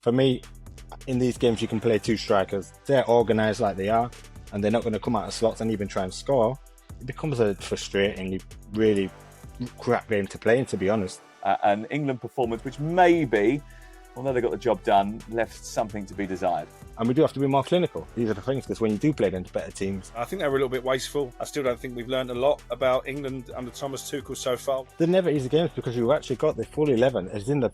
For me, in these games, you can play two strikers. They're organised like they are, and they're not going to come out of slots and even try and score. It becomes a frustrating, really crap game to play in, to be honest. An England performance which maybe, although they got the job done, left something to be desired. And we do have to be more clinical. These are the things, because when you do play against better teams... I think they were a little bit wasteful. I still don't think we've learned a lot about England under Thomas Tuchel so far. They're never easy games because you've actually got the full 11 is in the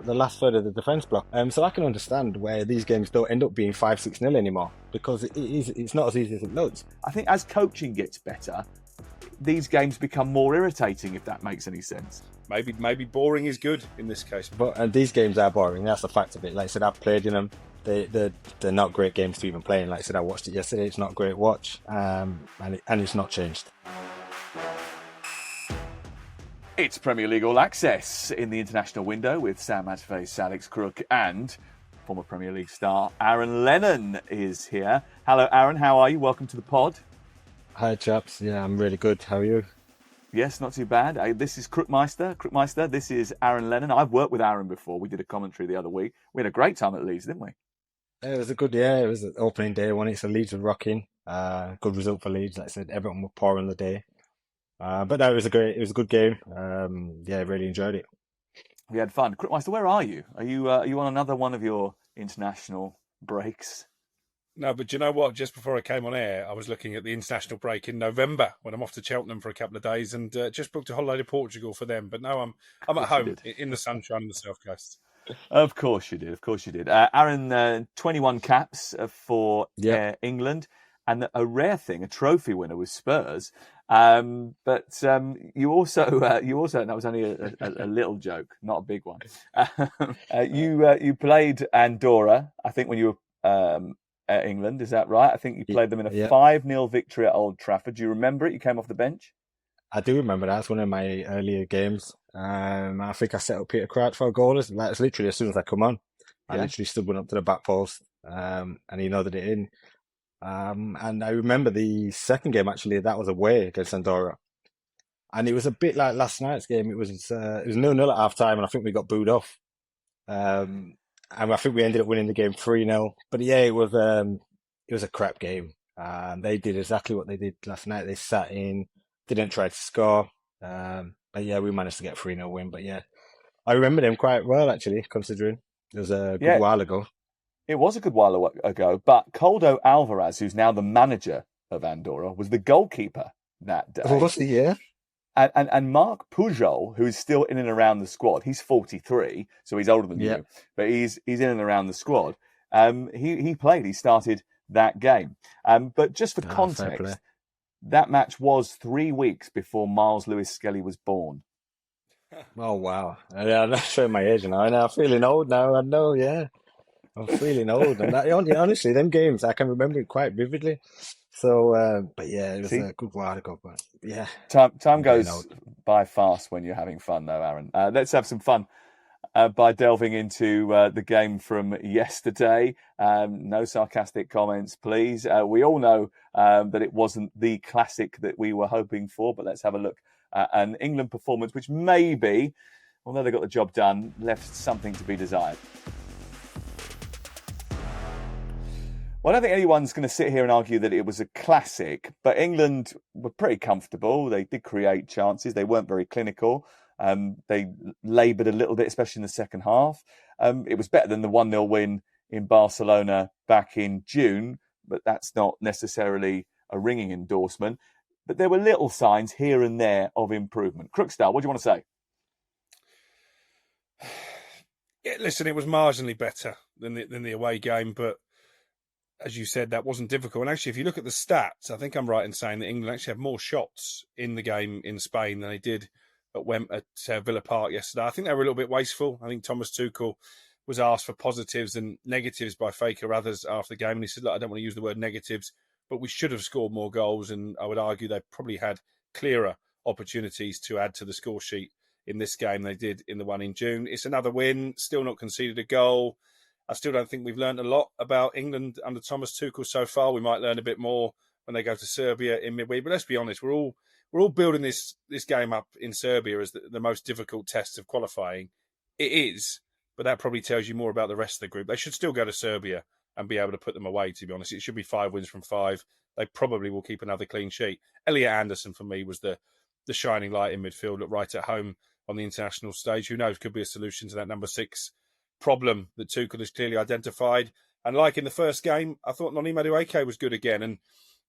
last third of the defence block. So I can understand where these games don't end up being 5-6-0 anymore, because it's not as easy as it looks. I think as coaching gets better, these games become more irritating, if that makes any sense. Maybe boring is good in this case. But these games are boring. That's the fact of it. Like I said, I've played in them. They're not great games to even play in. Like I said, I watched it yesterday. It's not a great watch, and it's not changed. It's Premier League All Access in the international window with Sam Matterface, Alex Crook, and former Premier League star Aaron Lennon is here. Hello, Aaron. How are you? Welcome to the pod. Hi, chaps. Yeah, I'm really good. How are you? Yes, not too bad. This is Crookmeister. This is Aaron Lennon. I've worked with Aaron before. We did a commentary the other week. We had a great time at Leeds, didn't we? It was a good, It was an opening day one. It's a Leeds were rocking. Good result for Leeds. Like I said, everyone were poor on the day. But no, it was a good game. Really enjoyed it. We had fun. Crookmeister, where are you? Are you on another one of your international breaks? No, but do you know what? Just before I came on air, I was looking at the international break in November when I'm off to Cheltenham for a couple of days, and just booked a holiday to Portugal for them. But no, I'm at home in the sunshine on the South Coast. Of course you did. Aaron, 21 caps for England, and a rare thing, a trophy winner with Spurs. But you also, and that was only a little joke, not a big one. You played Andorra, I think, when you were at England, is that right? I think you played them in a 5-0 victory at Old Trafford. Do you remember it? You came off the bench? I do remember that. That's one of my earlier games. I think I set up Peter Crouch for a goal. That's literally as soon as I come on. I literally went up to the back post, and he nodded it in. And I remember the second game, actually, that was away against Andorra. And it was a bit like last night's game. It was 0-0 at half time, and I think we got booed off. And I think we ended up winning the game 3-0. But yeah, it was a crap game. They did exactly what they did last night. They sat in, didn't try to score. But yeah, we managed to get a 3-0 win. But yeah, I remember them quite well, actually, considering it was a good while ago. It was a good while ago. But Coldo Alvarez, who's now the manager of Andorra, was the goalkeeper that day. Was he? Yeah. And Mark Pujol, who is still in and around the squad, he's 43, so he's older than you, but he's in and around the squad. He played, he started that game. But just for context, that match was 3 weeks before Miles Lewis-Skelly was born. Oh, wow. I'm not showing my age now. I'm feeling old now. I know, yeah. I'm feeling old. And honestly, them games, I can remember it quite vividly. So, but yeah, it was a good while ago. But yeah, time goes by fast when you're having fun, though, Aaron. Let's have some fun by delving into the game from yesterday. No sarcastic comments, please. We all know that it wasn't the classic that we were hoping for, but let's have a look at an England performance which maybe, although they got the job done, left something to be desired. Well, I don't think anyone's going to sit here and argue that it was a classic, but England were pretty comfortable. They did create chances. They weren't very clinical. They laboured a little bit, especially in the second half. It was better than the 1-0 win in Barcelona back in June, but that's not necessarily a ringing endorsement. But there were little signs here and there of improvement. Crookstyle, what do you want to say? Yeah, listen, it was marginally better than the away game, but as you said, that wasn't difficult. And actually, if you look at the stats, I think I'm right in saying that England actually had more shots in the game in Spain than they did at Villa Park yesterday. I think they were a little bit wasteful. I think Thomas Tuchel was asked for positives and negatives by Faker others after the game. And he said, look, I don't want to use the word negatives, but we should have scored more goals. And I would argue they probably had clearer opportunities to add to the score sheet in this game than they did in the one in June. It's another win, still not conceded a goal. I still don't think we've learned a lot about England under Thomas Tuchel so far. We might learn a bit more when they go to Serbia in midweek. But let's be honest, we're all building this game up in Serbia as the most difficult test of qualifying. It is, but that probably tells you more about the rest of the group. They should still go to Serbia and be able to put them away, to be honest. It should be 5 wins from 5. They probably will keep another clean sheet. Elliot Anderson, for me, was the shining light in midfield, looked right at home on the international stage. Who knows, could be a solution to that number 6 problem that Tuchel has clearly identified. And like in the first game, I thought Noni Madueke was good again. And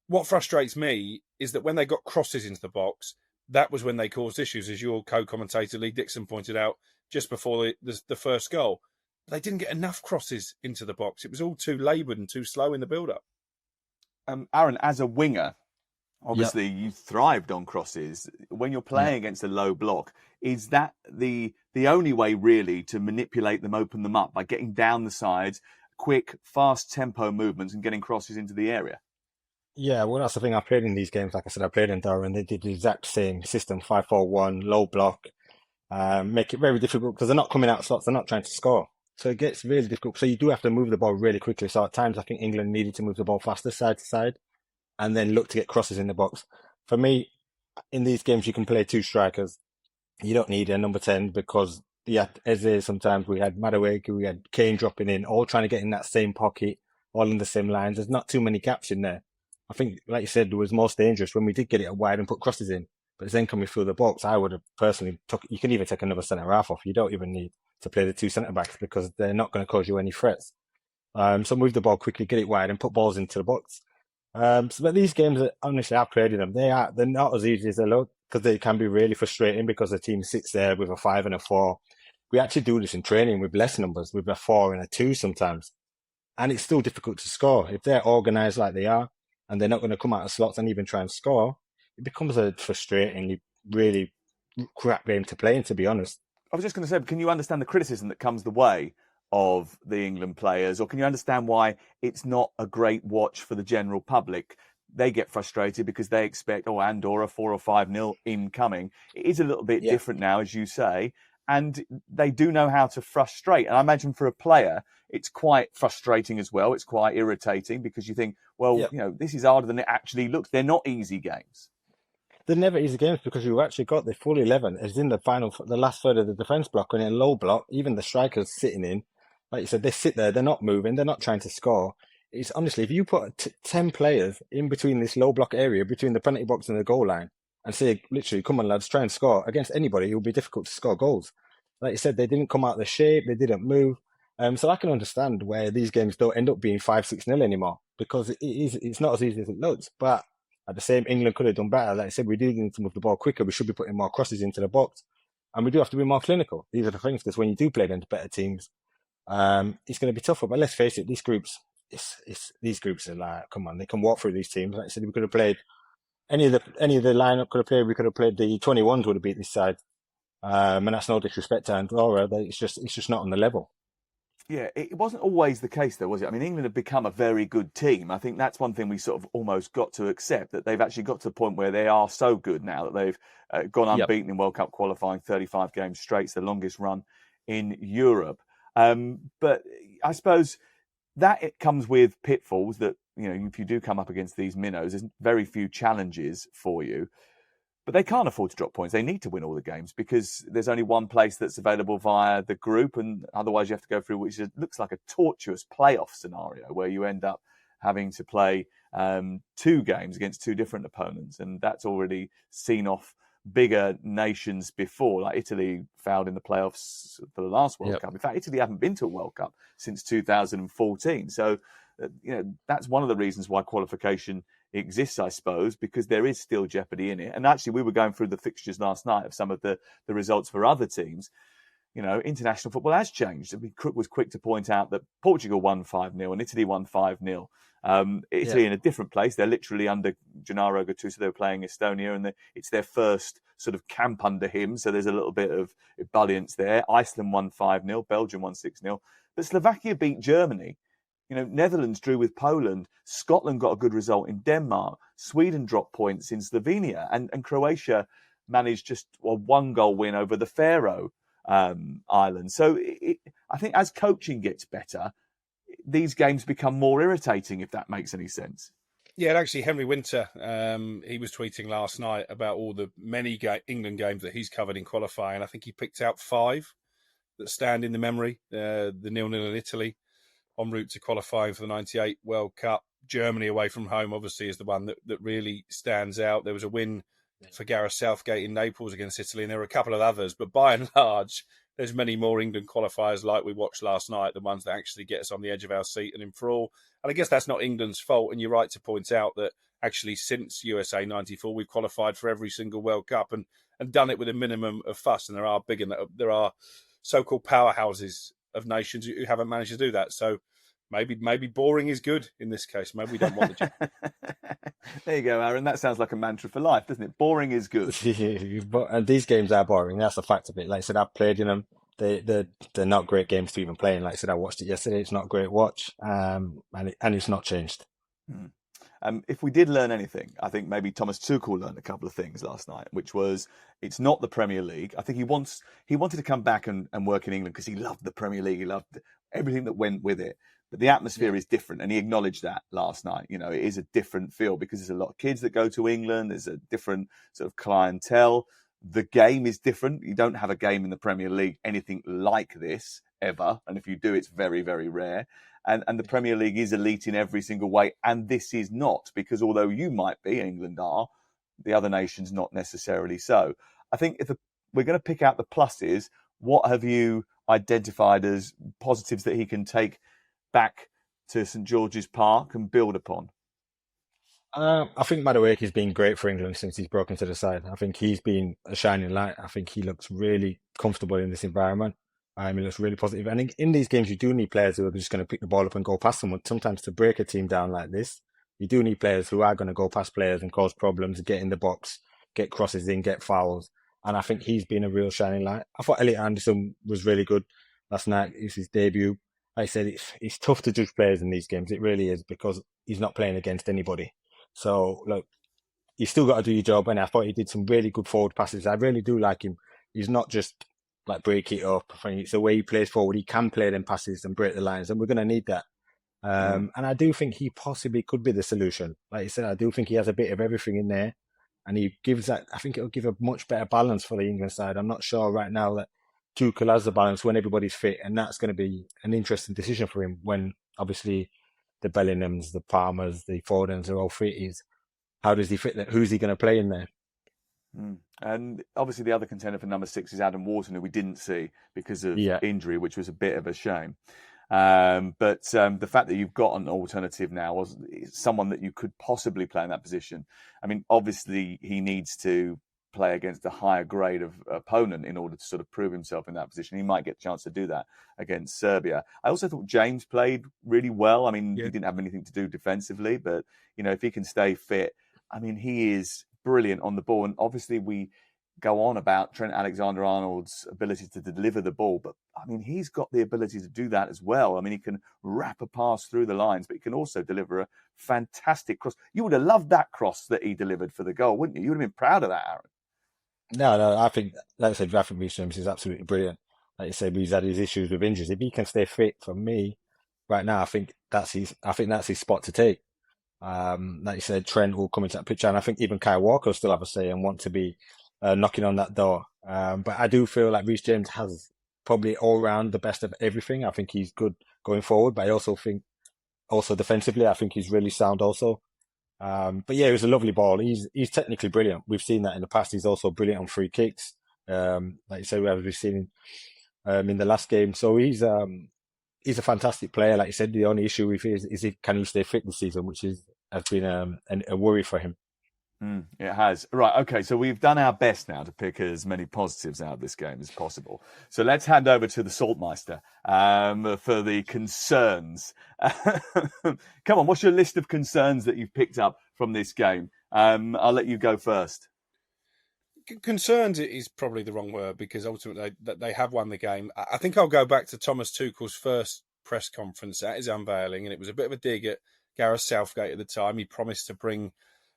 what frustrates me is that when they got crosses into the box, that was when they caused issues, as your co-commentator Lee Dixon pointed out just before the first goal. They didn't get enough crosses into the box. It was all too laboured and too slow in the build-up. Aaron, as a winger, obviously you thrived on crosses. When you're playing against a low block, is that the only way really to manipulate them, open them up, by getting down the sides, quick, fast tempo movements and getting crosses into the area? Yeah, well, that's the thing. I played in these games. Like I said, I played in Andorra, and they did the exact same system: 5-4-1, low block, make it very difficult because they're not coming out slots. They're not trying to score, so it gets really difficult. So you do have to move the ball really quickly. So at times, I think England needed to move the ball faster, side to side, and then look to get crosses in the box. For me, in these games, you can play 2 strikers. You don't need a number 10 because Eze, sometimes we had Madueke, we had Kane dropping in, all trying to get in that same pocket, all in the same lines. There's not too many gaps in there. I think, like you said, it was most dangerous when we did get it wide and put crosses in. But then coming through the box, I would have personally you can even take another centre-half off. You don't even need to play the 2 centre-backs because they're not going to cause you any threats. So move the ball quickly, get it wide and put balls into the box. But these games, honestly, I've played in them. They're not as easy as they look because they can be really frustrating because the team sits there with a 5 and a 4. We actually do this in training with less numbers, with a 4 and a 2 sometimes. And it's still difficult to score. If they're organised like they are, and they're not going to come out of slots and even try and score, it becomes a frustrating, really crap game to play in, to be honest. I was just going to say, can you understand the criticism that comes the way of the England players, or can you understand why it's not a great watch for the general public? They get frustrated because they expect, Andorra 4 or 5-0 incoming. It is a little bit different now, as you say, and they do know how to frustrate. And I imagine for a player, it's quite frustrating as well. It's quite irritating because you think, this is harder than it actually looks. They're not easy games. They're never easy games because you've actually got the full 11 is in the last third of the defence block, and in a low block, even the strikers sitting in, like you said, they sit there, they're not moving, they're not trying to score. It's honestly, if you put 10 players in between this low block area, between the penalty box and the goal line, and say, literally, come on lads, try and score against anybody, it will be difficult to score goals. Like you said, they didn't come out of the shape, they didn't move. So I can understand where these games don't end up being 5-6-0 anymore because it's not as easy as it looks. But at the same, England could have done better. Like I said, we do need to move the ball quicker. We should be putting more crosses into the box, and we do have to be more clinical. These are the things because when you do play against better teams, it's going to be tougher. But let's face it, these groups are like, come on, they can walk through these teams. Like I said, we could have played any of the lineup could have played. We could have played the 21s would have beat this side, and that's no disrespect to Andorra. It's just not on the level. Yeah, it wasn't always the case, though, was it? I mean, England have become a very good team. I think that's one thing we sort of almost got to accept, that they've actually got to the point where they are so good now that they've gone unbeaten in World Cup qualifying, 35 games straight. It's the longest run in Europe. But I suppose that it comes with pitfalls that, if you do come up against these minnows, there's very few challenges for you. But they can't afford to drop points. They need to win all the games because there's only one place that's available via the group, and otherwise you have to go through which looks like a tortuous playoff scenario where you end up having to play 2 games against 2 different opponents, and that's already seen off bigger nations before. Like Italy failed in the playoffs for the last World Cup. In fact, Italy haven't been to a World Cup since 2014. So, that's one of the reasons why qualification exists, I suppose, because there is still jeopardy in it. And actually, we were going through the fixtures last night of some of the results for other teams. International football has changed. I mean, Crook was quick to point out that Portugal won 5-0 and Italy won 5-0. Italy in a different place. They're literally under Gennaro Gattuso. They're playing Estonia, and it's their first sort of camp under him. So there's a little bit of ebullience there. Iceland won 5-0. Belgium won 6-0. But Slovakia beat Germany. Netherlands drew with Poland. Scotland got a good result in Denmark. Sweden dropped points in Slovenia. And Croatia managed just a 1-goal win over the Faroe Islands. So I think as coaching gets better, these games become more irritating, if that makes any sense. Yeah, and actually, Henry Winter, he was tweeting last night about all the many England games that he's covered in qualifying. I think he picked out 5 that stand in the memory. The 0-0 in Italy, en route to qualifying for the 98 World Cup. Germany away from home, obviously, is the one that really stands out. There was a win for Gareth Southgate in Naples against Italy, and there were a couple of others. But by and large, there's many more England qualifiers like we watched last night, the ones that actually get us on the edge of our seat and in thrall. And I guess that's not England's fault. And you're right to point out that actually since USA 94, we've qualified for every single World Cup and done it with a minimum of fuss. And there are so-called powerhouses of nations who haven't managed to do that. So maybe boring is good in this case. Maybe we don't want the job. There you go, Aaron. That sounds like a mantra for life, doesn't it? Boring is good. And these games are boring. That's a fact of it. Like I said, I've played in them. They're not great games to even play in. Like I said, I watched it yesterday. It's not a great watch, and it's not changed. If we did learn anything, I think maybe Thomas Tuchel learned a couple of things last night, which was it's not the Premier League. I think he wanted to come back and work in England because he loved the Premier League. He loved everything that went with it. But the atmosphere is different, and he acknowledged that last night. You know, it is a different feel because there's a lot of kids that go to England. There's a different sort of clientele. The game is different. You don't have a game in the Premier League anything like this ever, and if you do, it's very, very rare. And the Premier League is elite in every single way, and this is not, because although you might be, England are, the other nations not necessarily so. I think if we're going to pick out the pluses, what have you identified as positives that he can take back to St George's Park and build upon? I think Matterface has been great for England since he's broken to the side. I think he's been a shining light. I think he looks really comfortable in this environment. He looks really positive. And in these games, you do need players who are just going to pick the ball up and go past someone. Sometimes to break a team down like this, you do need players who are going to go past players and cause problems, get in the box, get crosses in, get fouls. And I think he's been a real shining light. I thought Elliot Anderson was really good last night. It's his debut. Like I said, it's tough to judge players in these games. It really is, because he's not playing against anybody. So, look, you still got to do your job. And I thought he did some really good forward passes. I really do like him. He's not just like break it up. I think it's the way he plays forward. He can play them passes and break the lines, and we're going to need that. And I do think he possibly could be the solution. Like I said, I do think he has a bit of everything in there, and he gives that. I think it'll give a much better balance for the England side. I'm not sure right now that Tuchel has the balance when everybody's fit, and that's going to be an interesting decision for him when obviously the Bellinghams, the Palmers, the Fodens are all fit. How does he fit that? Who's he going to play in there? And obviously the other contender for number 6 is Adam Wharton, who we didn't see because of injury, which was a bit of a shame. But the fact that you've got an alternative now, was someone that you could possibly play in that position. I mean, obviously he needs to play against a higher grade of opponent in order to sort of prove himself in that position. He might get a chance to do that against Serbia. I also thought James played really well. I mean, he didn't have anything to do defensively, but, you know, if he can stay fit, I mean, he is brilliant on the ball. And obviously we go on about Trent Alexander-Arnold's ability to deliver the ball, but I mean, he's got the ability to do that as well. I mean, he can wrap a pass through the lines, but he can also deliver a fantastic cross. You would have loved that cross that he delivered for the goal, wouldn't you? You would have been proud of that, Aaron. No, I think, like I said, I think Reece James is absolutely brilliant. Like you said, he's had his issues with injuries. If he can stay fit, for me, right now, I think that's his spot to take. Like you said, Trent will come into that picture, and I think even Kyle Walker will still have a say and want to be knocking on that door. But I do feel like Reece James has probably all round the best of everything. I think he's good going forward, but I also think defensively, I think he's really sound also. But yeah, it was a lovely ball. He's technically brilliant. We've seen that in the past. He's also brilliant on free kicks. Like you said, we've seen in the last game. So he's a fantastic player. Like you said, the only issue with him is can he stay fit this season, which has been a worry for him. It has. Right, okay, so we've done our best now to pick as many positives out of this game as possible. So let's hand over to the Saltmeister for the concerns. Come on, what's your list of concerns that you've picked up from this game? I'll let you go first. Concerns is probably the wrong word, because ultimately they have won the game. I think I'll go back to Thomas Tuchel's first press conference at his unveiling, and it was a bit of a dig at Gareth Southgate at the time. He promised to bring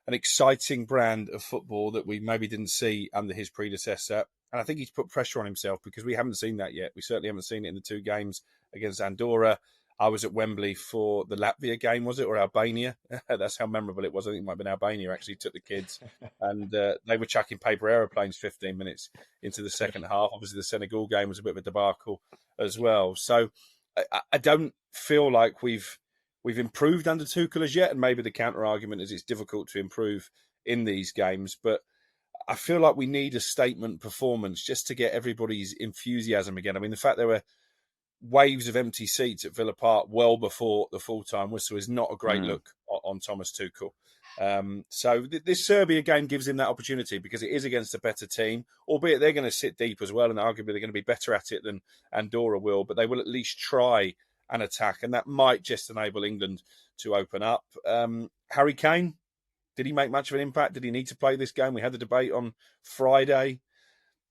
an exciting brand of football that we maybe didn't see under his predecessor. And I think he's put pressure on himself because we haven't seen that yet. We certainly haven't seen it in the 2 games against Andorra. I was at Wembley for the Latvia game, was it, or Albania? That's how memorable it was. I think it might have been Albania actually took the kids, and they were chucking paper aeroplanes 15 minutes into the second half. Obviously, the Senegal game was a bit of a debacle as well. So I don't feel like we've improved under Tuchel as yet, and maybe the counter argument is it's difficult to improve in these games, but I feel like we need a statement performance just to get everybody's enthusiasm again. I mean, the fact there were waves of empty seats at Villa Park well before the full-time whistle is not a great look on Thomas Tuchel. So this Serbia game gives him that opportunity because it is against a better team, albeit they're going to sit deep as well, and arguably they're going to be better at it than Andorra will, but they will at least try an attack, and that might just enable England to open up. Harry Kane, did he make much of an impact? Did he need to play this game? We had the debate on Friday.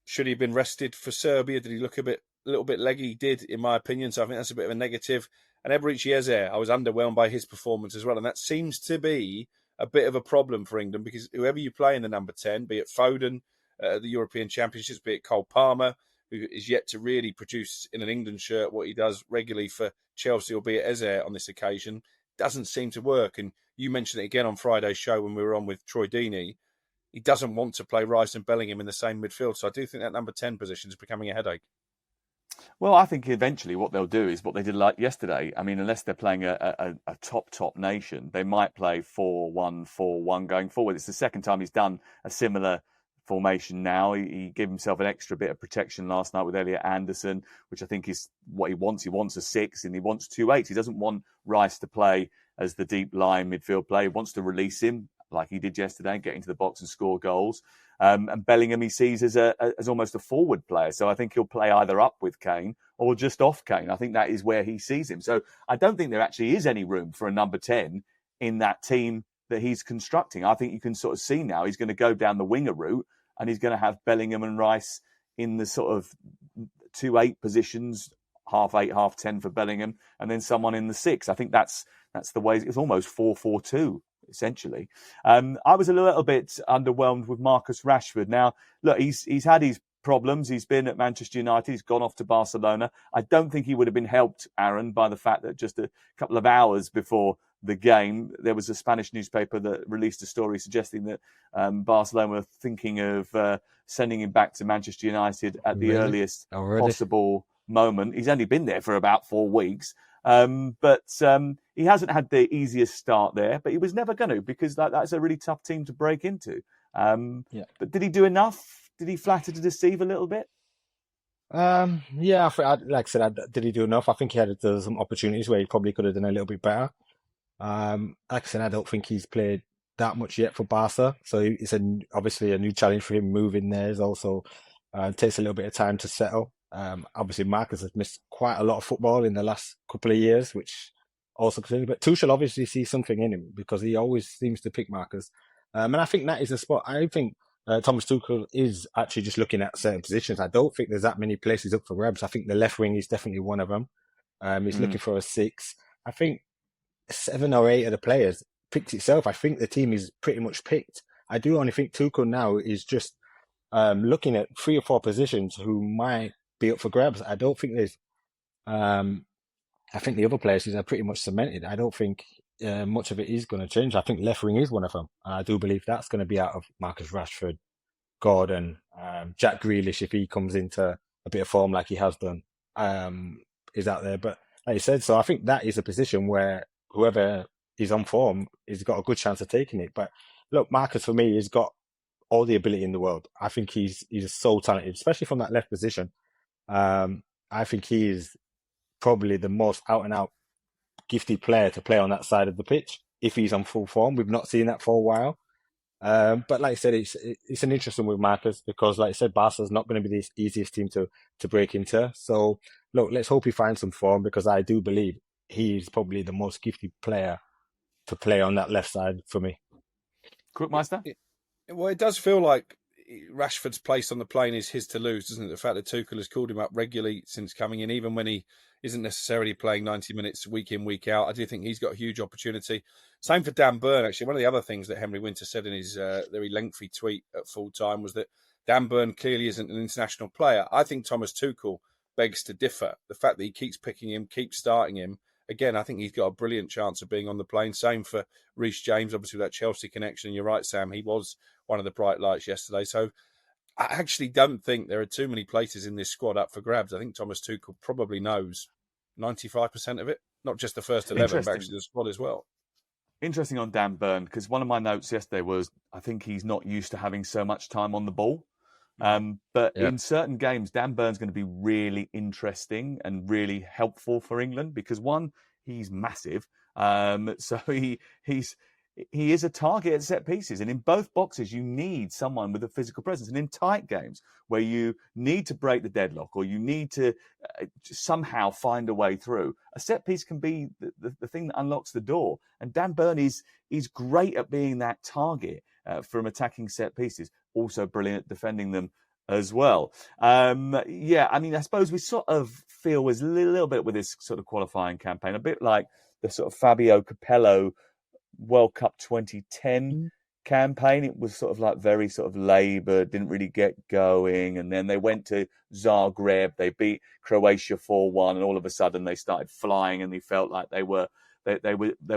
Should he have been rested for Serbia? Did he look a little bit leggy? He did, in my opinion, so I think that's a bit of a negative. And Eberechi Eze, I was underwhelmed by his performance as well, and that seems to be a bit of a problem for England because whoever you play in the number 10, be it Foden, the European Championships, be it Cole Palmer, who is yet to really produce in an England shirt what he does regularly for Chelsea, or be it Eze on this occasion, doesn't seem to work. And you mentioned it again on Friday's show when we were on with Troy Deeney. He doesn't want to play Rice and Bellingham in the same midfield. So I do think that number 10 position is becoming a headache. Well, I think eventually what they'll do is what they did like yesterday. I mean, unless they're playing a top nation, they might play 4-1-4-1 going forward. It's the second time he's done a similar formation now. He gave himself an extra bit of protection last night with Elliot Anderson, which I think is what he wants. He wants a 6 and he wants 2 8s. He doesn't want Rice to play as the deep line midfield player. He wants to release him like he did yesterday and get into the box and score goals. And Bellingham he sees as almost a forward player. So I think he'll play either up with Kane or just off Kane. I think that is where he sees him. So I don't think there actually is any room for a number 10 in that team that he's constructing. I think you can sort of see now he's going to go down the winger route and he's going to have Bellingham and Rice in the sort of 2-8 positions, half 8, half 10 for Bellingham, and then someone in the 6. I think that's the way. It's almost 4-4-2. Essentially, I was a little bit underwhelmed with Marcus Rashford. Now, look, he's had his problems. He's been at Manchester United. He's gone off to Barcelona. I don't think he would have been helped, Aaron, by the fact that just a couple of hours before the game, there was a Spanish newspaper that released a story suggesting that Barcelona were thinking of sending him back to Manchester United at the earliest possible moment. He's only been there for about 4 weeks. But he hasn't had the easiest start there, but he was never going to because that's a really tough team to break into. But did he do enough? Did he flatter to deceive a little bit? Yeah, like I said, did he do enough? I think he had some opportunities where he probably could have done a little bit better. Like I said, I don't think he's played that much yet for Barca, so it's obviously a new challenge for him. Moving there is also takes a little bit of time to settle. Obviously, Marcus has missed quite a lot of football in the last couple of years, which also considers. But Tuchel obviously sees something in him because he always seems to pick Marcus. And I think that is a spot. I think Thomas Tuchel is actually just looking at certain positions. I don't think there's that many places up for grabs. I think the left wing is definitely one of them. He's looking for a 6. I think 7 or 8 of the players picked itself. I think the team is pretty much picked. I do only think Tuchel now is just looking at 3 or 4 positions who might be up for grabs. I don't think there's. I think the other places are pretty much cemented. I don't think much of it is going to change. I think left wing is one of them. I do believe that's going to be out of Marcus Rashford, Gordon, Jack Grealish if he comes into a bit of form like he has done, is out there. But like you said, so I think that is a position where whoever is on form has got a good chance of taking it. But look, Marcus for me has got all the ability in the world. I think he's so talented, especially from that left position. I think he is probably the most out-and-out gifted player to play on that side of the pitch if he's on full form. We've not seen that for a while. But like I said, it's an interesting with Marcus because, like I said, Barca's not going to be the easiest team to break into. So, look, let's hope he finds some form because I do believe he's probably the most gifted player to play on that left side for me. Crookmeister? Well, it does feel like Rashford's place on the plane is his to lose, doesn't it? The fact that Tuchel has called him up regularly since coming in, even when he isn't necessarily playing 90 minutes week in, week out. I do think he's got a huge opportunity. Same for Dan Burn, actually. One of the other things that Henry Winter said in his very lengthy tweet at full time was that Dan Burn clearly isn't an international player. I think Thomas Tuchel begs to differ. The fact that he keeps picking him, keeps starting him, again, I think he's got a brilliant chance of being on the plane. Same for Reece James, obviously with that Chelsea connection. You're right, Sam. He was one of the bright lights yesterday. So I actually don't think there are too many places in this squad up for grabs. I think Thomas Tuchel probably knows 95% of it, not just the first 11, but actually the squad as well. Interesting on Dan Burn, because one of my notes yesterday was I think he's not used to having so much time on the ball. But in certain games, Dan Burn's going to be really interesting and really helpful for England because, one, he's massive. So he is a target at set pieces. And in both boxes, you need someone with a physical presence. And in tight games where you need to break the deadlock or you need to somehow find a way through, a set piece can be the thing that unlocks the door. And Dan Burn is great at being that target from attacking set pieces. Also brilliant at defending them as well. I suppose we sort of feel was a little bit with this sort of qualifying campaign, a bit like the sort of Fabio Capello World Cup 2010 campaign. It was sort of like very sort of laboured, didn't really get going. And then they went to Zagreb, they beat Croatia 4-1, and all of a sudden they started flying and they felt like they were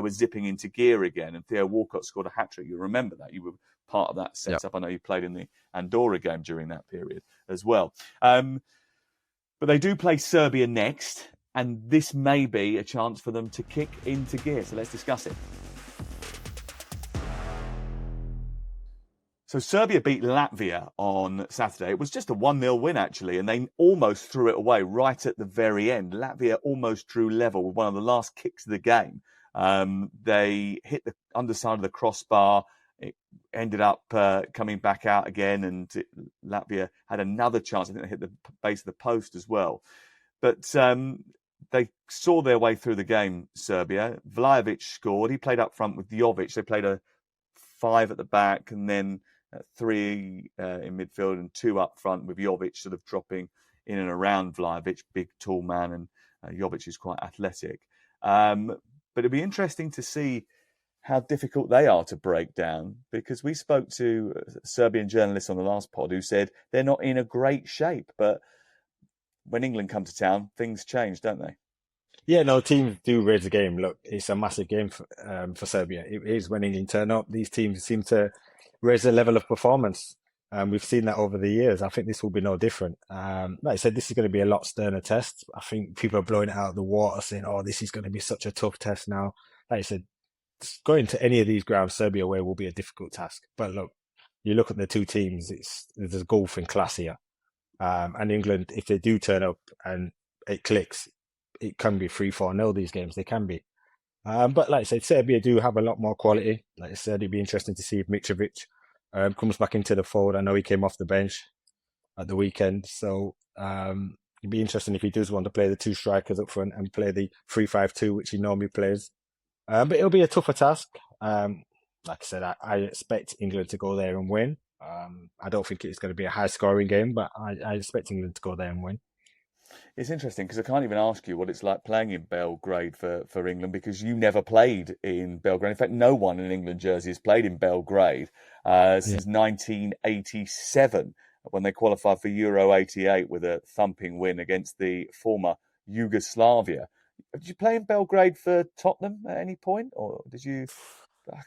zipping into gear again. And Theo Walcott scored a hat-trick. You remember that. You were part of that setup. Yep. I know you played in the Andorra game during that period as well. But they do play Serbia next, and this may be a chance for them to kick into gear. So let's discuss it. So Serbia beat Latvia on Saturday. It was just a 1-0 win, actually, and they almost threw it away right at the very end. Latvia almost drew level with one of the last kicks of the game. They hit the underside of the crossbar. It ended up coming back out again, and Latvia had another chance. I think they hit the base of the post as well. But they saw their way through the game, Serbia. Vlahovic scored. He played up front with Jovic. They played a 5 at the back and then 3 in midfield and 2 up front, with Jovic sort of dropping in and around Vlahovic, big, tall man, and Jovic is quite athletic. But it'd be interesting to see how difficult they are to break down, because we spoke to Serbian journalists on the last pod who said they're not in a great shape. But when England come to town, things change, don't they? Yeah, no, teams do raise the game. Look, it's a massive game for Serbia. It is when England turn up. These teams seem to raise the level of performance. We've seen that over the years. I think this will be no different. Like I said, this is going to be a lot sterner test. I think people are blowing it out of the water, saying, "Oh, this is going to be such a tough test now." Like I said, going to any of these grounds Serbia away will be a difficult task. But look, you look at the two teams, there's a golf in class here. And England, if they do turn up and it clicks, it can be 3-4-0 these games. They can be. But like I said, Serbia do have a lot more quality. Like I said, it'd be interesting to see if Mitrovic comes back into the fold. I know he came off the bench at the weekend. So it'd be interesting if he does want to play the 2 strikers up front and play the 3-5-2, which he normally plays. But it'll be a tougher task. Like I said, I expect England to go there and win. I don't think it's going to be a high-scoring game, but I expect England to go there and win. It's interesting because I can't even ask you what it's like playing in Belgrade for England, because you never played in Belgrade. In fact, no one in England jersey has played in Belgrade since 1987, when they qualified for Euro 88 with a thumping win against the former Yugoslavia. Did you play in Belgrade for Tottenham at any point, or did you? I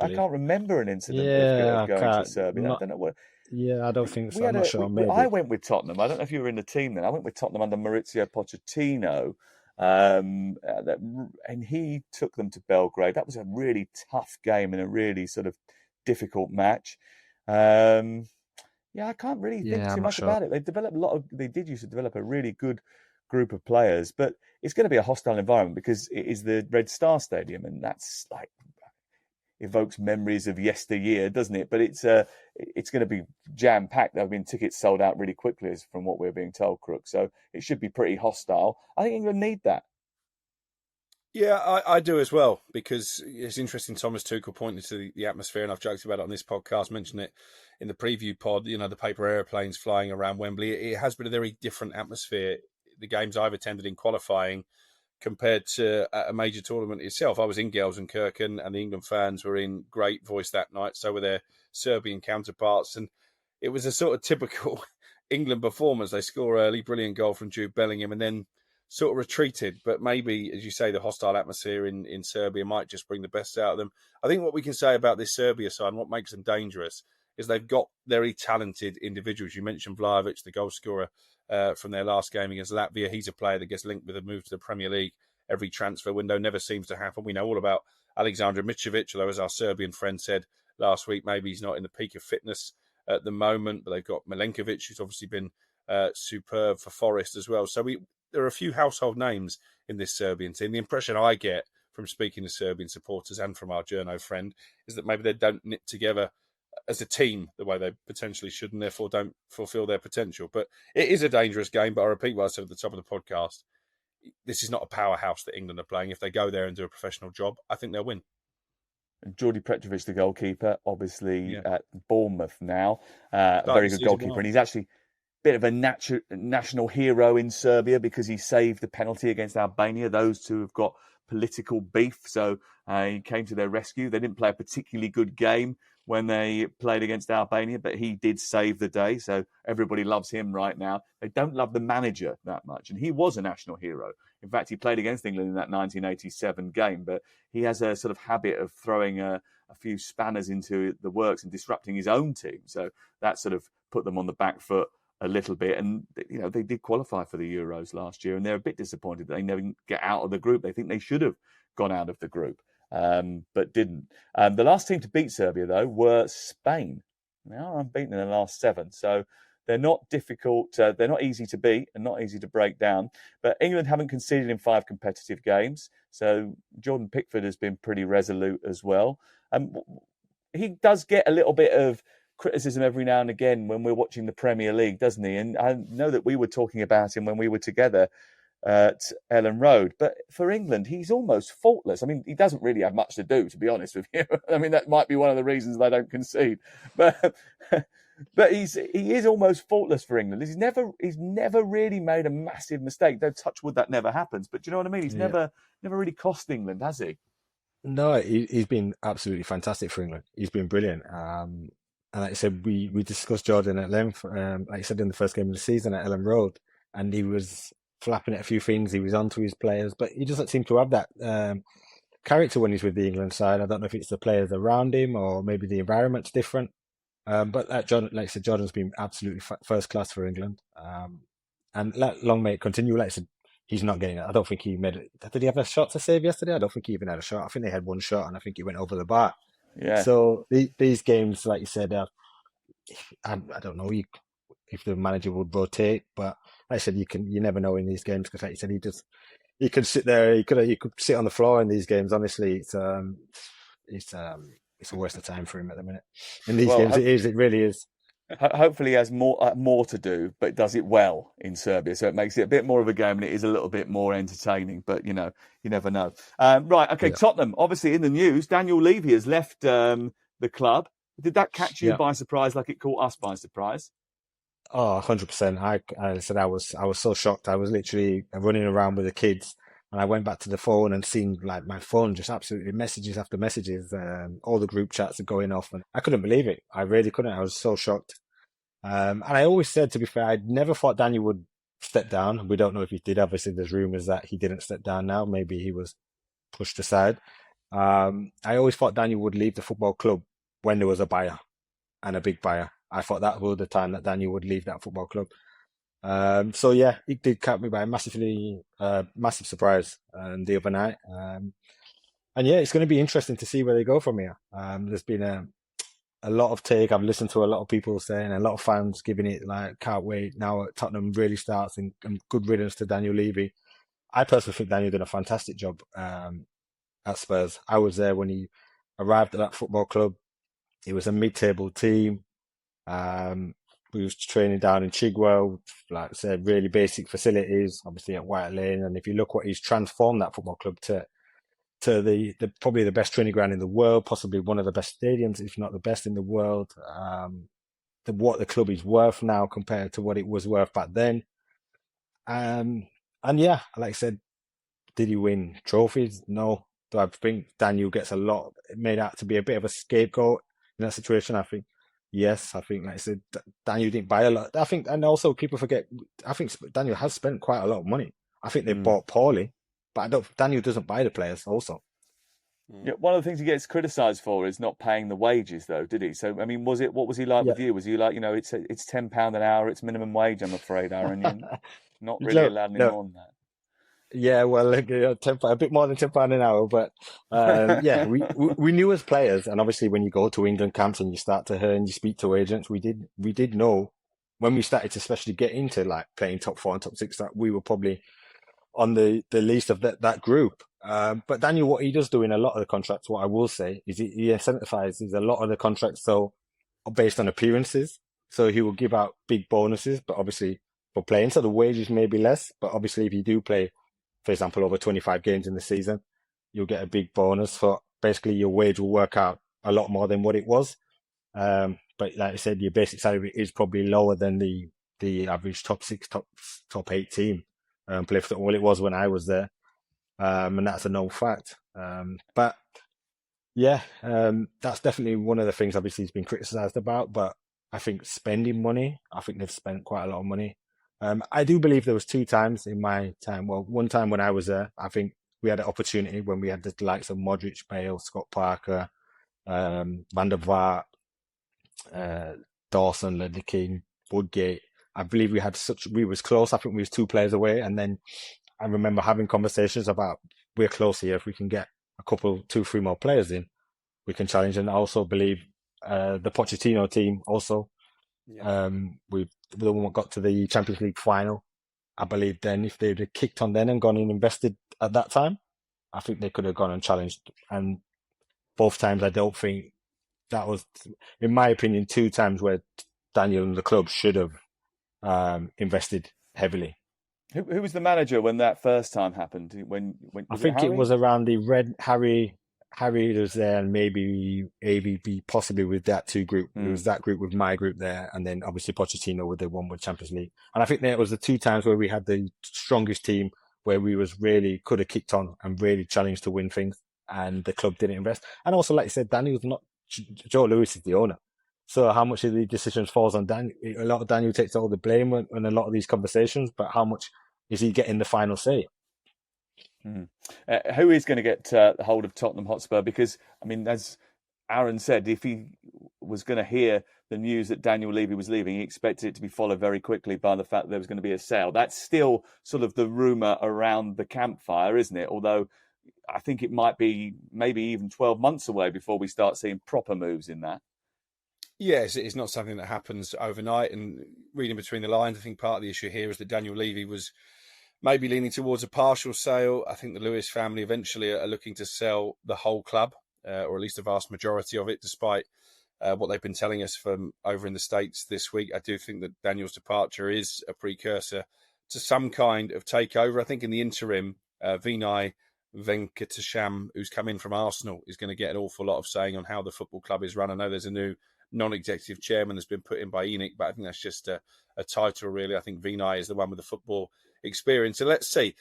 can't remember an incident of going to Serbia. I don't know what. Yeah, I don't think so. I'm not sure. Maybe. I went with Tottenham. I don't know if you were in the team then. I went with Tottenham under Maurizio Pochettino, and he took them to Belgrade. That was a really tough game and a really sort of difficult match. I can't really think too much about it. They did used to develop a really good group of players, but it's going to be a hostile environment because it is the Red Star Stadium, and that's like evokes memories of yesteryear, doesn't it? But it's going to be jam packed. There have been tickets sold out really quickly, from what we're being told, Crook. So it should be pretty hostile. I think England need that. Yeah, I do as well, because it's interesting. Thomas Tuchel pointed to the atmosphere, and I've joked about it on this podcast, mentioned it in the preview pod. You know, the paper airplanes flying around Wembley. It has been a very different atmosphere. The games I've attended in qualifying compared to a major tournament itself. I was in Gelsenkirchen, and the England fans were in great voice that night. So were their Serbian counterparts. And it was a sort of typical England performance. They score early, brilliant goal from Jude Bellingham, and then sort of retreated, but maybe, as you say, the hostile atmosphere in Serbia might just bring the best out of them. I think what we can say about this Serbia side and what makes them dangerous is they've got very talented individuals. You mentioned Vlahovic, the goal scorer from their last game against Latvia. He's a player that gets linked with a move to the Premier League. Every transfer window never seems to happen. We know all about Alexander Mitrovic, although as our Serbian friend said last week, maybe he's not in the peak of fitness at the moment, but they've got Milenkovic, who's obviously been superb for Forest as well. So there are a few household names in this Serbian team. The impression I get from speaking to Serbian supporters and from our journo friend is that maybe they don't knit together as a team the way they potentially should, and therefore don't fulfil their potential. But it is a dangerous game. But I repeat what I said at the top of the podcast. This is not a powerhouse that England are playing. If they go there and do a professional job, I think they'll win. Geordie Petrovic, the goalkeeper, obviously at Bournemouth now. A very good goalkeeper. And he's actually a bit of a national hero in Serbia because he saved the penalty against Albania. Those two have got political beef, so he came to their rescue. They didn't play a particularly good game when they played against Albania, but he did save the day, so everybody loves him right now. They don't love the manager that much, and he was a national hero. In fact, he played against England in that 1987 game, but he has a sort of habit of throwing a few spanners into the works and disrupting his own team, so that sort of put them on the back foot a little bit. And they did qualify for the Euros last year, and they're a bit disappointed that they never get out of the group. They think they should have gone out of the group, but didn't. The last team to beat Serbia, though, were Spain. They are unbeaten in the last 7, so they're not difficult. They're not easy to beat and not easy to break down. But England haven't conceded in 5 competitive games, so Jordan Pickford has been pretty resolute as well. He does get a little bit of criticism every now and again when we're watching the Premier League, doesn't he? And I know that we were talking about him when we were together at Ellen Road. But for England, he's almost faultless. I mean, he doesn't really have much to do, to be honest with you. I mean, that might be one of the reasons they don't concede. But he is almost faultless for England. He's never really made a massive mistake. Though touch wood, that never happens. But do you know what I mean? He's never really cost England, has he? No, he's been absolutely fantastic for England. He's been brilliant. And like I said, we discussed Jordan at length, like I said, in the first game of the season at Ellen Road, and he was flapping at a few things. He was onto his players, but he doesn't seem to have that character when he's with the England side. I don't know if it's the players around him or maybe the environment's different. But like I said, Jordan's been absolutely first class for England. And long may it continue. Like I said, he's not getting it. I don't think he made it. Did he have a shot to save yesterday? I don't think he even had a shot. I think they had one shot, and I think he went over the bar. Yeah. So these games, like you said, I don't know if the manager would rotate, but like I said, you never know in these games because, like you said, he could sit there, he could sit on the floor in these games. Honestly, it's a waste of time for him at the minute. In these games, it really is. Hopefully he has more to do, but does it well in Serbia. So it makes it a bit more of a game and it is a little bit more entertaining. But, you never know. Right, okay, yeah. Tottenham, obviously in the news, Daniel Levy has left the club. Did that catch you by surprise like it caught us by surprise? Oh, 100%. I said I was so shocked. I was literally running around with the kids. And I went back to the phone and seen like my phone just absolutely messages after messages. All the group chats are going off, and I couldn't believe it. I really couldn't. I was so shocked. And I always said, to be fair, I never thought Daniel would step down. We don't know if he did. Obviously, there's rumours that he didn't step down now. Maybe he was pushed aside. I always thought Daniel would leave the football club when there was a buyer, and a big buyer. I thought that was the time that Daniel would leave that football club. So yeah, it did catch me by a massive surprise the other night. And yeah, it's going to be interesting to see where they go from here. There's been a lot of take. I've listened to a lot of people saying, a lot of fans giving it like, can't wait now Tottenham really starts, and good riddance to Daniel Levy. I personally think Daniel did a fantastic job at Spurs. I was there when he arrived at that football club. It was a mid-table team. We was training down in Chigwell, like I said, really basic facilities, obviously at White Lane. And if you look what he's transformed that football club to the probably the best training ground in the world, possibly one of the best stadiums, if not the best in the world. What the club is worth now compared to what it was worth back then. And yeah, like I said, did he win trophies? No. Do I think Daniel gets a lot made out to be a bit of a scapegoat in that situation? I think yes. I think, like I said, Daniel didn't buy a lot. I think, and also people forget, I think Daniel has spent quite a lot of money I think they bought poorly, but Daniel doesn't buy the players also. Yeah, one of the things he gets criticised for is not paying the wages, though, did he? So, I mean, what was he like with you? Was he like, it's £10 an hour, it's minimum wage, I'm afraid, Aaron. You're not really allowed any more than that. Yeah, well, like, a bit more than £10 an hour, but yeah, we knew as players, and obviously when you go to England camps and you start to hear and you speak to agents, we did know when we started to especially get into like playing top 4 and top 6 that we were probably on the least of that group. But Daniel, what he does do in a lot of the contracts, what I will say is he incentivizes a lot of the contracts so based on appearances. So he will give out big bonuses, but obviously for playing, so the wages may be less. But obviously, if you do play, for example, over 25 games in the season, you'll get a big bonus. So basically, your wage will work out a lot more than what it was. But like I said, your basic salary is probably lower than the average top 6, top 8 team. Play for all it was when I was there, and that's a known fact. But yeah, that's definitely one of the things. Obviously, he's been criticised about, but I think spending money, I think they've spent quite a lot of money. I do believe there was 2 times in my time. Well, one time when I was there, I think we had an opportunity when we had the likes of Modric, Bale, Scott Parker, Van der Vaart, Dawson, Ledley King, Woodgate. I believe we was close. I think we was 2 players away. And then I remember having conversations about we're close here. If we can get a couple, 2, 3 more players in, we can challenge. And I also believe the Pochettino team also. Yeah. We the one got to the Champions League final. I believe then if they'd have kicked on then and gone and invested at that time, I think they could have gone and challenged. And both times, I don't think that was, in my opinion, 2 times where Daniel and the club should have invested heavily. Who was the manager when that first time happened? When I think it was around the Red Harry was there, and maybe AVB possibly with that 2 group. It was that group with my group there, and then obviously Pochettino with the one with Champions League. And I think that was the 2 times where we had the strongest team, where we was really could have kicked on and really challenged to win things, and the club didn't invest. And also, like I said, Daniel's not Joe Lewis is the owner. So how much of the decisions falls on Daniel? A lot of Daniel takes all the blame on a lot of these conversations, but how much is he getting the final say? Who is going to get hold of Tottenham Hotspur? Because, I mean, as Aaron said, if he was going to hear the news that Daniel Levy was leaving, he expected it to be followed very quickly by the fact that there was going to be a sale. That's still sort of the rumour around the campfire, isn't it? Although I think it might be maybe even 12 months away before we start seeing proper moves in that. Yes, it's not something that happens overnight. And reading between the lines, I think part of the issue here is that Daniel Levy was maybe leaning towards a partial sale. I think the Lewis family eventually are looking to sell the whole club, or at least a vast majority of it, despite what they've been telling us from over in the States this week. I do think that Daniel's departure is a precursor to some kind of takeover. I think in the interim, Vinay Venkatesham, who's come in from Arsenal, is going to get an awful lot of saying on how the football club is run. I know there's a new non-executive chairman that's been put in by ENIC, but I think that's just a title, really. I think Vinay is the one with the football experience. So let's see.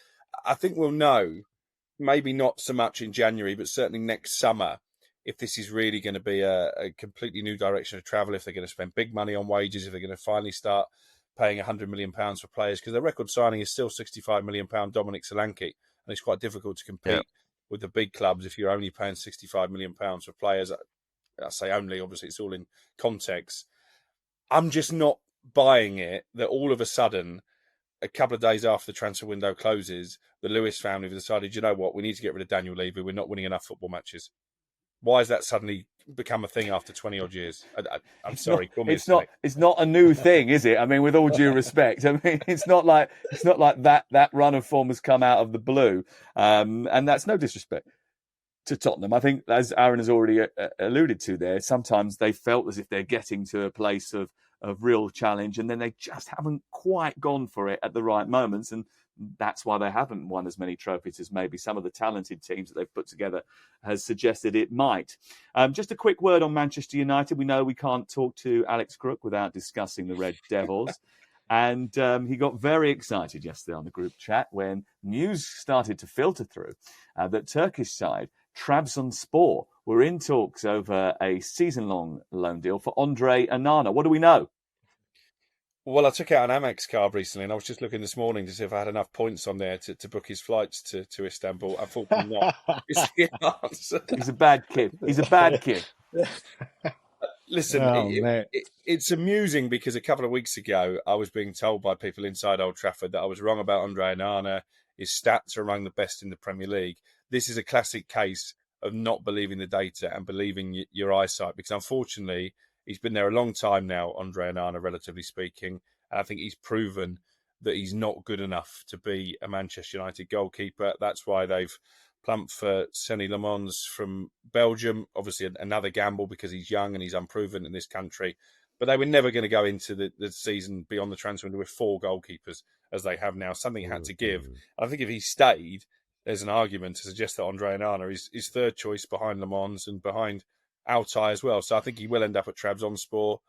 I think we'll know, maybe not so much in January, but certainly next summer, if this is really going to be a completely new direction of travel, if they're going to spend big money on wages, if they're going to finally start paying £100 million for players, because their record signing is still £65 million Dominic Solanke, and it's quite difficult to compete with the big clubs if you're only paying £65 million for players. I say only, obviously it's all in context. I'm just not buying it that all of a sudden, a couple of days after the transfer window closes, the Lewis family have decided, you know what, we need to get rid of Daniel Levy. We're not winning enough football matches. Why has that suddenly become a thing after 20 odd years? I'm sorry. It's not a new thing, is it? I mean, with all due respect, I mean, it's not like that run of form has come out of the blue, and that's no disrespect to Tottenham. I think, as Aaron has already alluded to there, sometimes they felt as if they're getting to a place of real challenge, and then they just haven't quite gone for it at the right moments, and that's why they haven't won as many trophies as maybe some of the talented teams that they've put together has suggested it might. Just a quick word on Manchester United. We know we can't talk to Alex Crook without discussing the Red Devils. And he got very excited yesterday on the group chat when news started to filter through that Turkish side Trabzonspor were in talks over a season-long loan deal for Andre Onana. What do we know? Well, I took out an Amex card recently, and I was just looking this morning to see if I had enough points on there to book his flights to Istanbul. Unfortunately, not. It's the answer. He's a bad kid. He's a bad kid. Listen, it's amusing because a couple of weeks ago, I was being told by people inside Old Trafford that I was wrong about Andre Onana. His stats are among the best in the Premier League. This is a classic case of not believing the data and believing your eyesight, because unfortunately, he's been there a long time now, Andre Onana, relatively speaking, and I think he's proven that he's not good enough to be a Manchester United goalkeeper. That's why they've plumped for Senny Lemons from Belgium. Obviously, another gamble because he's young and he's unproven in this country. But they were never going to go into the season beyond the transfer window with 4 goalkeepers, as they have now. Something had to give. I think if he stayed, there's an argument to suggest that Andre Onana is third choice behind Lemons and behind Altay as well. So I think he will end up at Trabzonspor.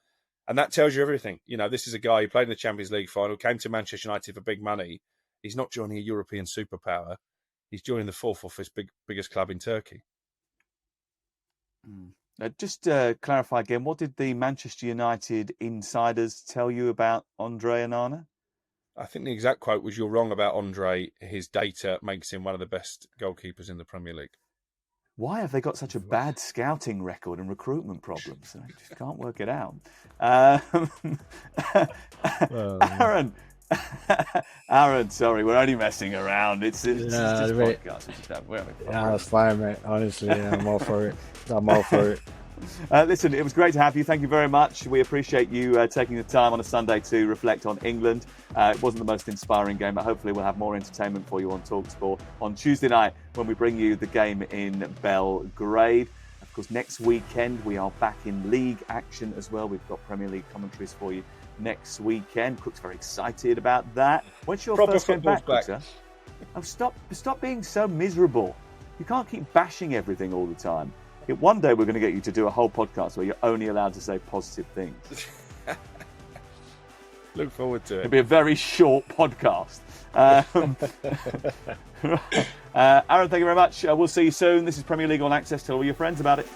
And that tells you everything. You know, this is a guy who played in the Champions League final, came to Manchester United for big money. He's not joining a European superpower. He's joining the 4th or 5th biggest club in Turkey. Just to clarify again, what did the Manchester United insiders tell you about Andre Onana? I think the exact quote was, "You're wrong about Andre. His data makes him one of the best goalkeepers in the Premier League." Why have they got such a bad scouting record and recruitment problems? I just can't work it out. Aaron, sorry, we're only messing around. It's just a podcast. That's fine, mate. Honestly, I'm all for it. Listen, it was great to have you. Thank you very much. We appreciate you taking the time on a Sunday to reflect on England. It wasn't the most inspiring game, but hopefully we'll have more entertainment for you on talkSPORT on Tuesday night when we bring you the game in Belgrade. Of course, next weekend we are back in league action as well. We've got Premier League commentaries for you next weekend. Cook's very excited about that. When's your first game back, Cook, sir? Oh, stop being so miserable. You can't keep bashing everything all the time. One day we're going to get you to do a whole podcast where you're only allowed to say positive things. Look forward to it. It'll be a very short podcast. Aaron, thank you very much. We'll see you soon. This is Premier League All Access. Tell all your friends about it.